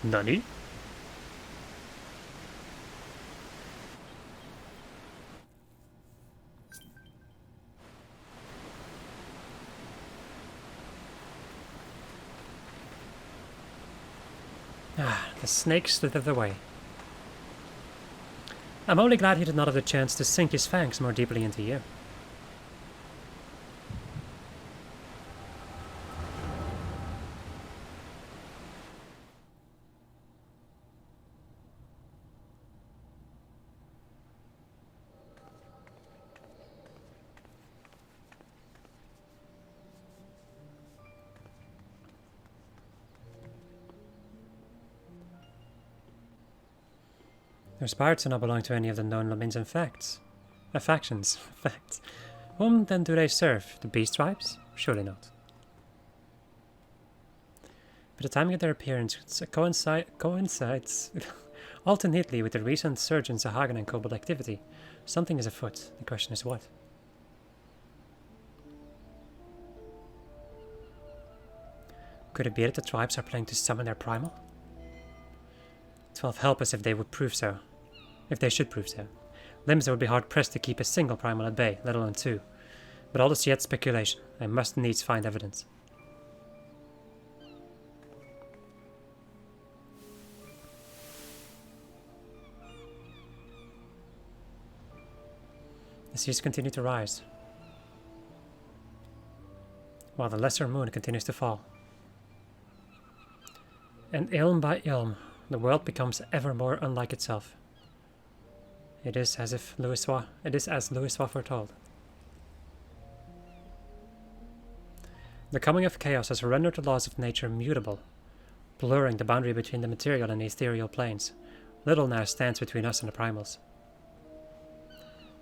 A: Nani? Ah, the snake slithered away. I'm only glad he did not have the chance to sink his fangs more deeply into you. Those pirates do not belong to any of the known Lamins and factions. Facts. Whom then do they serve? The beast tribes? Surely not. But the timing of their appearance coincides all too neatly with the recent surge in Sahagin and Kobold activity. Something is afoot. The question is what? Could it be that the tribes are planning to summon their primal? 12 help us if they would prove so. If they should prove so. Limsa would be hard pressed to keep a single primal at bay, let alone two. But all is yet speculation. I must needs find evidence. The seas continue to rise, while the lesser moon continues to fall. And ilm by ilm, the world becomes ever more unlike itself. It is as Louis foretold. The coming of chaos has rendered the laws of nature mutable, blurring the boundary between the material and the ethereal planes. Little now stands between us and the primals.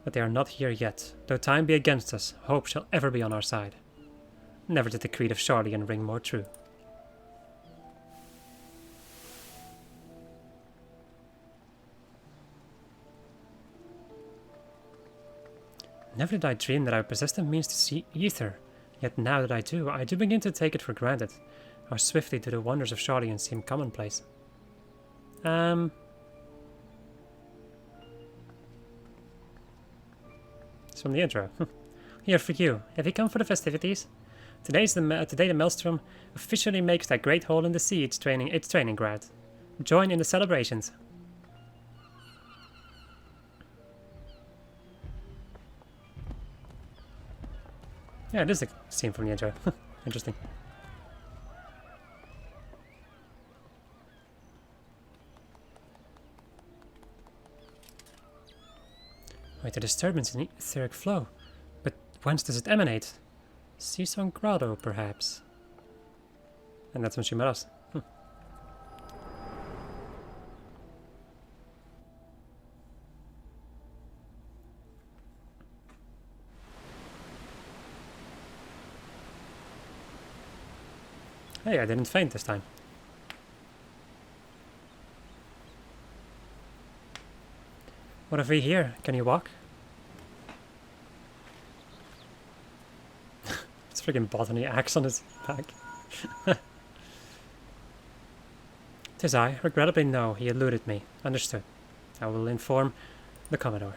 A: But they are not here yet. Though time be against us, hope shall ever be on our side. Never did the creed of Charlian ring more true. Never did I dream that I would possess the means to see ether, yet now that I do begin to take it for granted. How swiftly do the wonders of Charlian seem commonplace. It's from the intro. Here for you. Have you come for the festivities? Today the Maelstrom officially makes that great hole in the sea its training ground. Join in the celebrations. Yeah, it is a scene from the intro. Interesting. Wait, a disturbance in the etheric flow. But whence does it emanate? Seasong Grotto, perhaps. And that's when she met us. Hey, I didn't faint this time. What have we here? Can you walk? It's freaking botany axe on his back. Tis I. Regrettably no, he eluded me. Understood. I will inform the Commodore.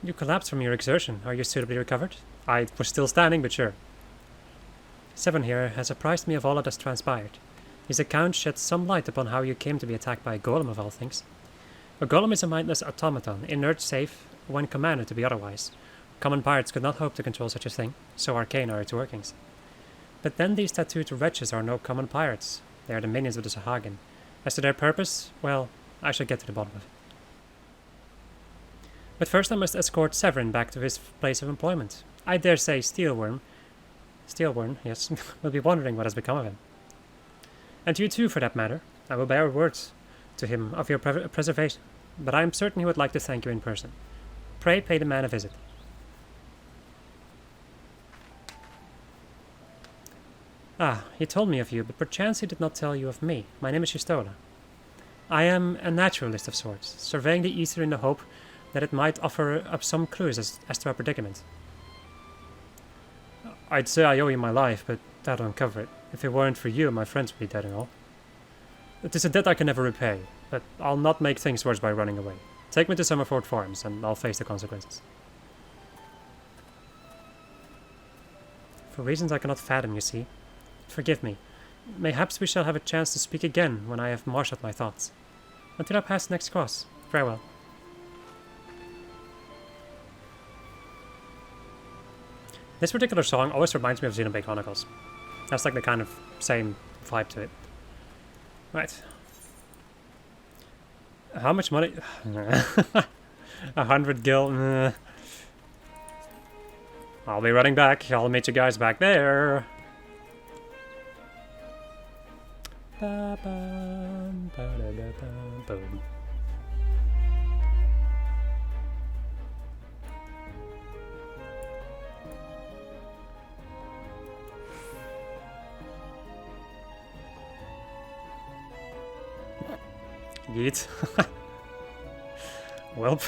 A: You collapsed from your exertion. Are you suitably recovered? I was still standing, but sure. Seven here has apprised me of all that has transpired. His account sheds some light upon how you came to be attacked by a golem of all things. A golem is a mindless automaton, inert safe when commanded to be otherwise. Common pirates could not hope to control such a thing, so arcane are its workings. But then these tattooed wretches are no common pirates. They are the minions of the Sahagin. As to their purpose, well, I shall get to the bottom of it. But first I must escort Severin back to his place of employment. I dare say Steelworm, yes, will be wondering what has become of him. And you too, for that matter. I will bear words to him of your preservation, but I am certain he would like to thank you in person. Pray pay the man a visit. Ah, he told me of you, but perchance he did not tell you of me. My name is Shistola. I am a naturalist of sorts, surveying the ether in the hope that it might offer up some clues as to our predicament. I'd say I owe you my life, but that won't cover it. If it weren't for you, my friends would be dead and all. It is a debt I can never repay, but I'll not make things worse by running away. Take me to Summerford Farms, and I'll face the consequences. For reasons I cannot fathom, you see. Forgive me. Mayhaps we shall have a chance to speak again when I have marshalled my thoughts. Until I pass the next cross, farewell. This particular song always reminds me of Xenoblade Chronicles. That's like the kind of same vibe to it. Right. How much money? 100 gil. I'll be running back. I'll meet you guys back there. Ba-bum, ba-da-da-bum, boom. Yeet. Welp.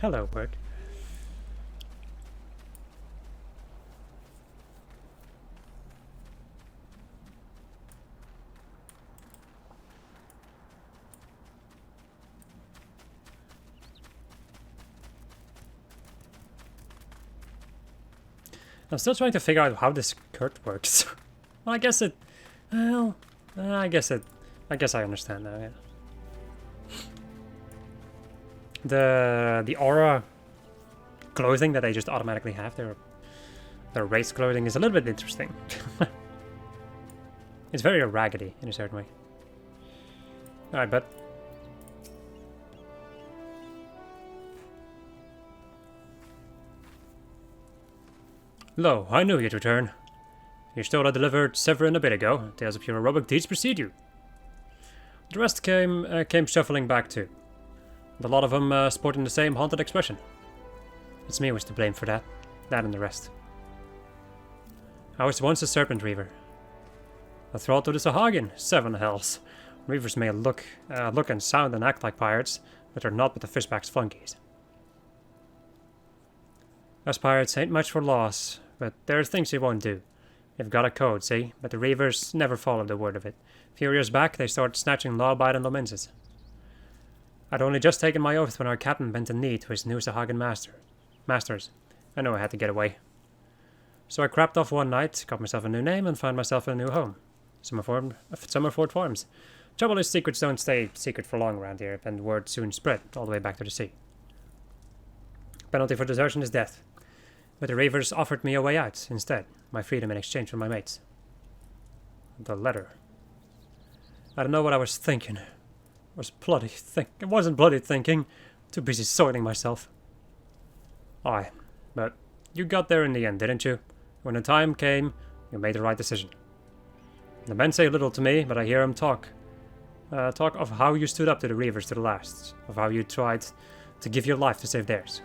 A: Hello, work. I'm still trying to figure out how this curt works. Well, I guess it. Well, I guess I understand now. Yeah. The aura clothing that they just automatically have, their race clothing, is a little bit interesting. It's very raggedy in a certain way. Alright, but lo, I knew you'd return. You still delivered Severin a bit ago. Tales of your heroic deeds precede you. The rest came shuffling back too. And a lot of them sporting the same haunted expression. It's me who was to blame for that. That and the rest. I was once a Serpent Reaver. A thrall to the Sahagin, 7 hells. Reavers may look and sound and act like pirates, but they're not with the fishbacks flunkies. Us pirates ain't much for laws, but there are things you won't do. You've got a code, see? But the Reavers never followed the word of it. A few years back, they started snatching law-abiding Lomenses. I'd only just taken my oath when our captain bent a knee to his new Sahagin masters. I knew I had to get away. So I crapped off one night, got myself a new name, and found myself a new home. Summerford Farms. Trouble is, secrets don't stay secret for long around here, and word soon spread all the way back to the sea. Penalty for desertion is death. But the Reavers offered me a way out instead, my freedom in exchange for my mates. The letter. I don't know what I was thinking. It wasn't bloody thinking. Too busy soiling myself. Aye, but you got there in the end, didn't you? When the time came, you made the right decision. The men say little to me, but I hear them talk. Talk of how you stood up to the Reavers to the last, of how you tried to give your life to save theirs.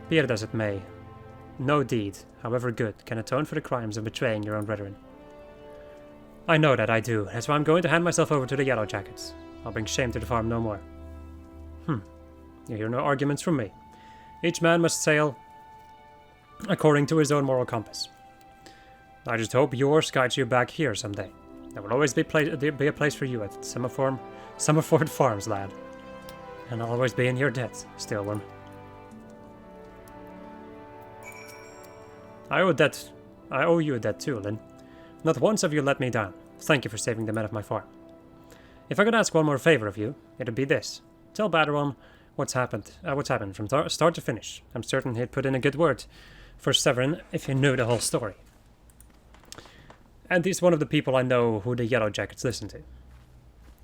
A: Be it as it may, no deed, however good, can atone for the crimes of betraying your own brethren. I know that I do, that's why I'm going to hand myself over to the Yellow Jackets. I'll bring shame to the farm no more. You hear no arguments from me. Each man must sail according to his own moral compass. I just hope yours guides you back here someday. There will always be a place for you at Summerford Farms, lad. And I'll always be in your debt, Steelworm. I owe you a debt too, Lynn. Not once have you let me down. Thank you for saving the men of my farm. If I could ask one more favor of you, it'd be this. Tell Badron what's happened from start to finish. I'm certain he'd put in a good word for Severin if he knew the whole story. And he's one of the people I know who the Yellow Jackets listen to.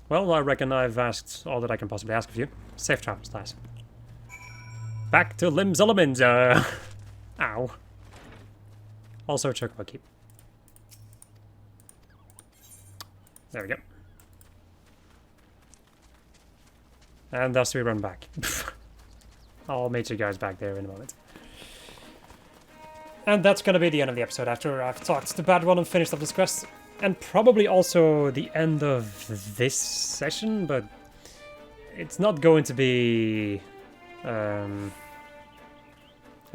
A: Well, I reckon I've asked all that I can possibly ask of you. Safe travels, lass. Back to Lim Zulliman's, Ow. Also, Chocobo Keep. There we go. And thus we run back. I'll meet you guys back there in a moment. And that's gonna be the end of the episode after I've talked to Badron and finished up this quest. And probably also the end of this session, but it's not going to be... how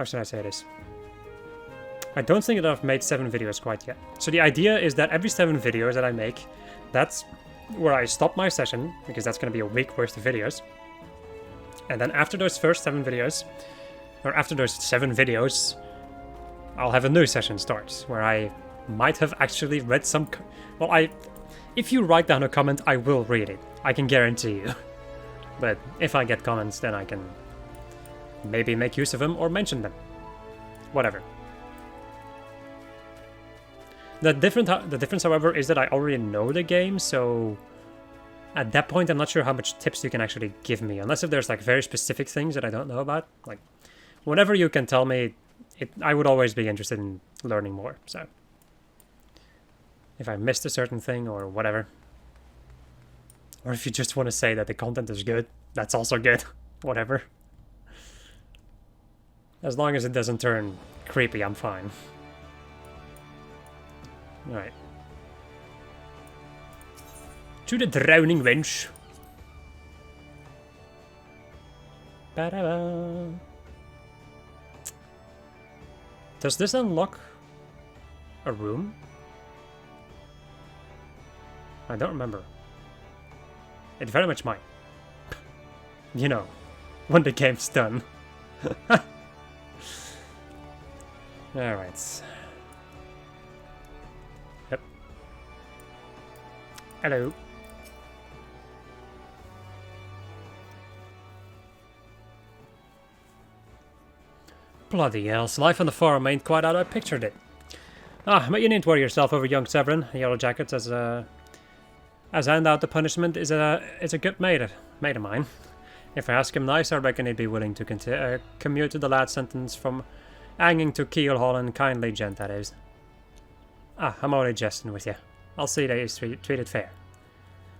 A: should I say this? I don't think that I've made 7 videos quite yet. So the idea is that every 7 videos that I make, that's where I stop my session, because that's going to be a week worth of videos. And then after those first 7 videos, or after those 7 videos, I'll have a new session start, where I might have actually read some... Well, if you write down a comment, I will read it. I can guarantee you. But if I get comments, then I can maybe make use of them or mention them. Whatever. The difference, however, is that I already know the game, so at that point I'm not sure how much tips you can actually give me, unless if there's like very specific things that I don't know about. Like, whatever you can tell me, I would always be interested in learning more, so... If I missed a certain thing or whatever. Or if you just want to say that the content is good, that's also good. Whatever. As long as it doesn't turn creepy, I'm fine. Alright. To the drowning wench. Ba-da-ba. Does this unlock a room? I don't remember. It very much might. You know, when the game's done. Alright. Yep. Hello. Bloody hell, life on the farm ain't quite how I pictured it. Ah, but you needn't worry yourself over young Severin. Yellow Jackets as hand out the punishment is a good mate of mine. If I ask him nice, I reckon he'd be willing to commute to the lad's sentence from hanging to Keelhaul and kindly gent, that is. Ah, I'm only jesting with you. I'll see that he's treated fair.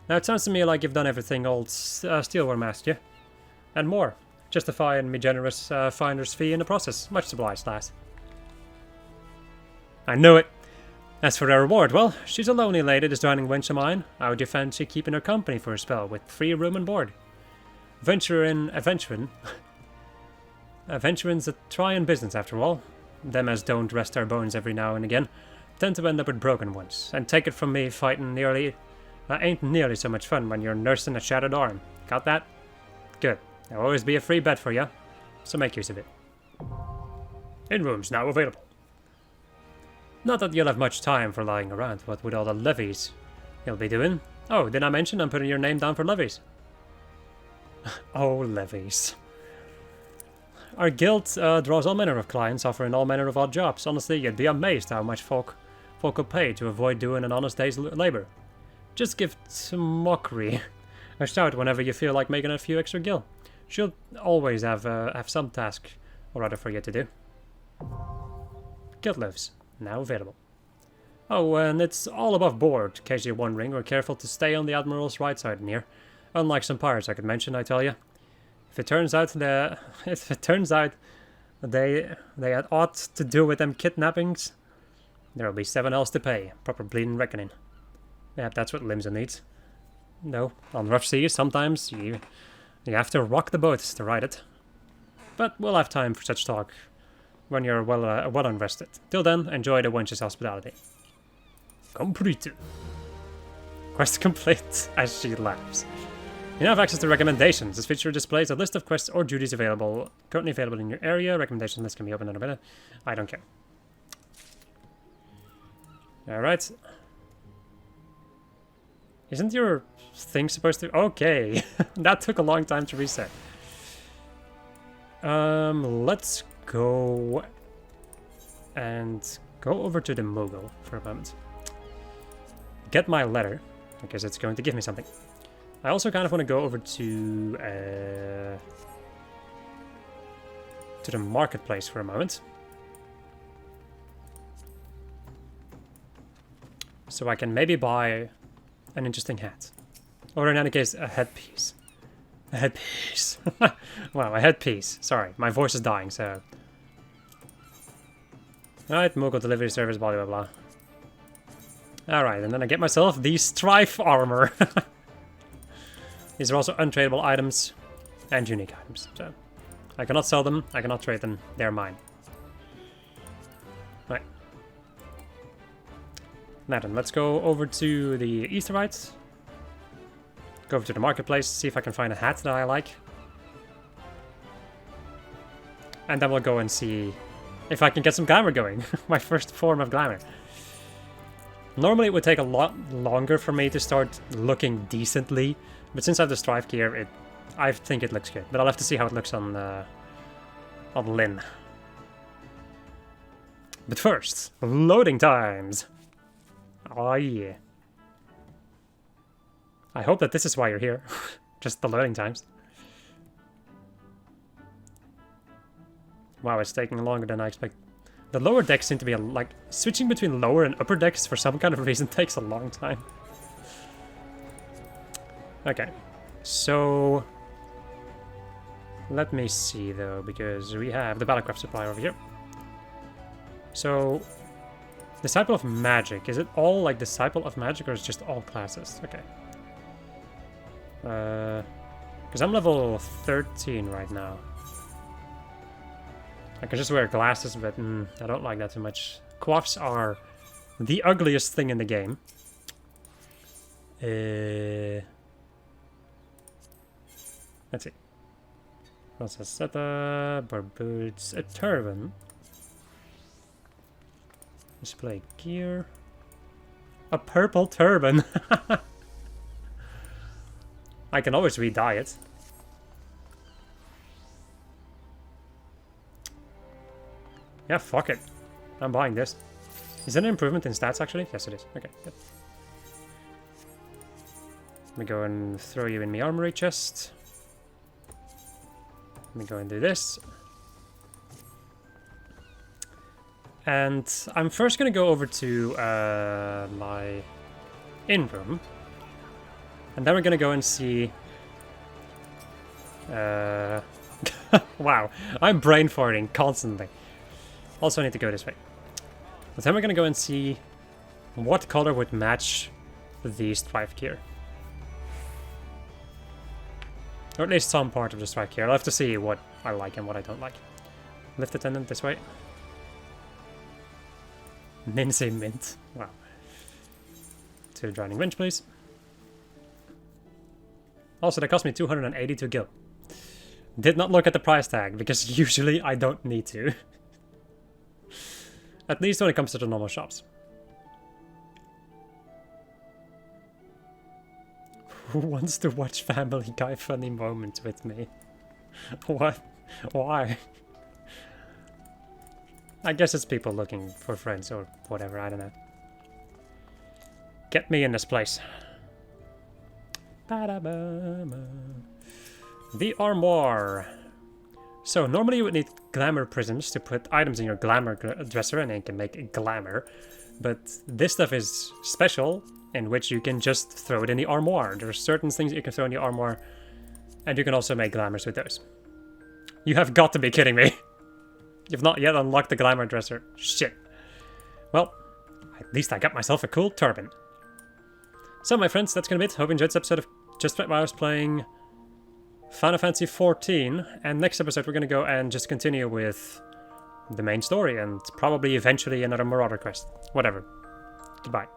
A: Now it sounds to me like you've done everything old Steelworm asked you. And more. Justifying me generous finder's fee in the process. Much obliged, lass. I knew it. As for her reward, well, she's a lonely lady, this drowning wench of mine. How would you fancy keeping her company for a spell, with free room and board? Adventuring's a trying business, after all. Them as don't rest their bones every now and again tend to end up with broken ones. And take it from me, fighting ain't nearly so much fun when you're nursing a shattered arm. Got that? Good. There'll always be a free bed for you, so make use of it. In-rooms now available. Not that you'll have much time for lying around, what with all the levies you'll be doing. Oh, did I mention I'm putting your name down for levies? Oh, levies. Our guild draws all manner of clients, offering all manner of odd jobs. Honestly, you'd be amazed how much folk will pay to avoid doing an honest day's labor. Just give Mockery a shout whenever you feel like making a few extra gil. She'll always have some task or other for you to do. Guild lives. Now available. Oh, and it's all above board, in case you're wondering. We're careful to stay on the Admiral's right side in here. Unlike some pirates I could mention, I tell you. If it turns out they had aught to do with them kidnappings, there'll be 7 hells to pay. Proper bleeding reckoning. Yep, that's what Limsa needs. No, on rough seas, sometimes you have to rock the boats to ride it. But we'll have time for such talk when you're well invested. Till then, enjoy the wench's hospitality. Complete. Quest complete, as she laughs. You now have access to recommendations. This feature displays a list of quests or duties currently available in your area. Recommendation list can be opened in a minute. I don't care. Alright. Isn't your thing supposed to... Okay, that took a long time to reset. Let's go and go over to the Mogul for a moment. Get my letter, because it's going to give me something. I also kind of want to go over to the marketplace for a moment. So I can maybe buy an interesting hat. Or in any case, a headpiece. A headpiece. Wow, a headpiece. Sorry, my voice is dying, so... Alright, Mogul delivery service, blah blah blah. Alright, and then I get myself the Strife armor. These are also untradeable items and unique items, so... I cannot sell them, I cannot trade them, they're mine. Right. Now then, let's go over to the Easter rites. Go over to the marketplace, see if I can find a hat that I like. And then we'll go and see if I can get some glamour going. My first form of glamour. Normally it would take a lot longer for me to start looking decently, but since I have the Strife gear, I think it looks good. But I'll have to see how it looks on Lynn. But first, loading times. Oh yeah. I hope that this is why you're here. Just the loading times. Wow, it's taking longer than I expected. The lower decks seem to be like switching between lower and upper decks for some kind of reason takes a long time. Okay, so let me see though, because we have the Battlecraft supply over here. So Disciple of Magic, is it all like Disciple of Magic or is it just all classes? Okay. Because I'm level 13 right now. I can just wear glasses, but I don't like that too much. Coiffs are the ugliest thing in the game. Let's see. What's a setup? Barboots, a turban. Display gear. A purple turban. I can always re-dye it. Yeah, fuck it. I'm buying this. Is that an improvement in stats, actually? Yes, it is. Okay, good. Let me go and throw you in my armory chest. Let me go and do this. And I'm first going to go over to my inn room. And then we're going to go and see... wow, I'm brain farting constantly. Also, I need to go this way. But then we're going to go and see what color would match the Strife gear. Or at least some part of the Strife gear. I'll have to see what I like and what I don't like. Lift attendant this way. Mincy mint. Wow. To the Drowning Winch, please. Also, that cost me 282 gil. Did not look at the price tag, because usually I don't need to. At least when it comes to the normal shops. Who wants to watch Family Guy funny moments with me? What? Why? I guess it's people looking for friends or whatever, I don't know. Get me in this place. The armoire. So normally you would need glamour prisms to put items in your glamour dresser and then you can make glamour. But this stuff is special, in which you can just throw it in the armoire. There are certain things that you can throw in the armoire, and you can also make glamours with those. You have got to be kidding me. You've not yet unlocked the glamour dresser. Shit. Well, at least I got myself a cool turban. So my friends, that's gonna be it. Hope you enjoyed this episode of Just Right while I was playing Final Fantasy XIV, and next episode we're gonna go and just continue with the main story and probably eventually another Marauder quest. Whatever. Goodbye.